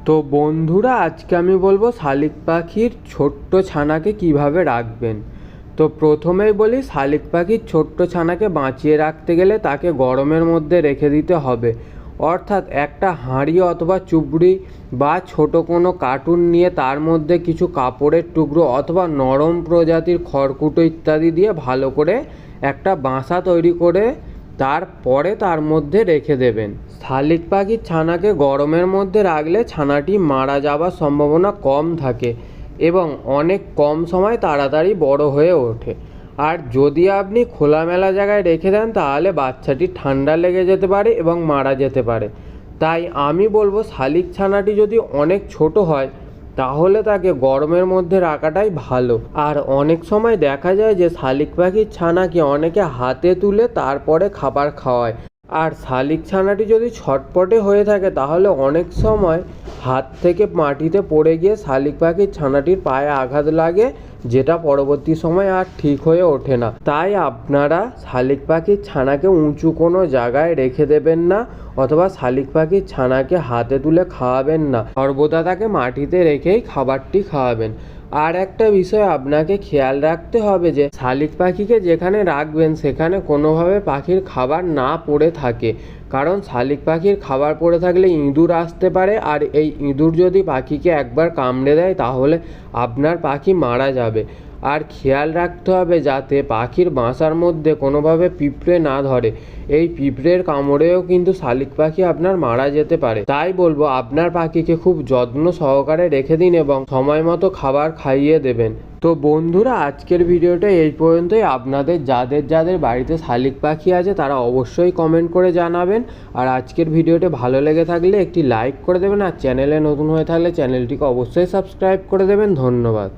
তো বন্ধুরা, আজকে আমি বলবো শালিক পাখির ছোট্ট ছানাকে কিভাবে রাখবেন। তো প্রথমেই বলি, শালিক পাখির ছোট্ট ছানাকে বাঁচিয়ে রাখতে গেলে তাকে গরমের মধ্যে রেখে দিতে হবে। অর্থাৎ একটা হাঁড়ি অথবা চুবড়ি বা ছোট কোনো কার্টুন নিয়ে তার মধ্যে কিছু কাপড়ের টুকরো অথবা নরম প্রজাতির খড়কুটো ইত্যাদি দিয়ে ভালো করে একটা বাসা তৈরি করে তারপরে তার মধ্যে রেখে দেবেন। শালিক পাখির ছানাকে গরমের মধ্যে রাখলে ছানাটি মারা যাওয়ার সম্ভাবনা কম থাকে এবং অনেক কম সময় তাড়াতাড়ি বড় হয়ে ওঠে। আর যদি আপনি খোলামেলা জায়গায় রেখে দেন তাহলে বাচ্চাটি ঠান্ডা লেগে যেতে পারে এবং মারা যেতে পারে। তাই আমি বলবো, শালিক ছানাটি যদি অনেক ছোট হয় তাহলে তাকে গরমের মধ্যে রাখাটাই ভালো। আর অনেক সময় দেখা যায় যে শালিক পাখির ছানাকে অনেকে হাতে তুলে তারপরে খাবার খাওয়ায়। আর শালিক ছানাটি যদি ছটপটে হয়ে থাকে তাহলে অনেক সময় হাত থেকে মাটিতে পড়ে গিয়ে শালিক পাখির ছানাটির পায়ে আঘাত লাগে, যেটা পরবর্তী সময় আর ঠিক হয়ে ওঠে না। তাই আপনারা শালিক পাখির ছানাকে উঁচু কোনো জায়গায় রেখে দেবেন না অথবা শালিক পাখির ছানাকে হাতে তুলে খাওয়াবেন না, সর্বদা তাকে মাটিতে রেখেই খাবারটি খাওয়াবেন। আর একটা বিষয় আপনাকে খেয়াল রাখতে হবে যে শালিক পাখিকে যেখানে রাখবেন সেখানে কোনোভাবে পাখির খাবার না পড়ে থাকে, কারণ শালিক পাখির খাবার পড়ে থাকলে ইঁদুর আসতে পারে, আর এই ইঁদুর যদি পাখিকে একবার কামড়ে দেয় তাহলে আপনার পাখি মারা যাবে। আর খেয়াল রাখতে হবে যাতে পাখির বাসার মধ্যে কোনোভাবে পিঁপড়ে না ধরে, এই পিঁপড়ের কামড়েও কিন্তু শালিক পাখি আপনার মারা যেতে পারে। তাই বলবো, আপনার পাখিকে খুব যত্ন সহকারে রেখে দিন এবং সময় মতো খাবার খাইয়ে দেবেন। তো বন্ধুরা, আজকের ভিডিওটা এই পর্যন্তই। আপনাদের যাদের যাদের বাড়িতে শালিক পাখি আছে তারা অবশ্যই কমেন্ট করে জানাবেন। আর আজকের ভিডিওটা ভালো লেগে থাকলে একটি লাইক করে দেবেন, আর চ্যানেলে নতুন হয়ে থাকলে চ্যানেলটিকে অবশ্যই সাবস্ক্রাইব করে দেবেন। ধন্যবাদ।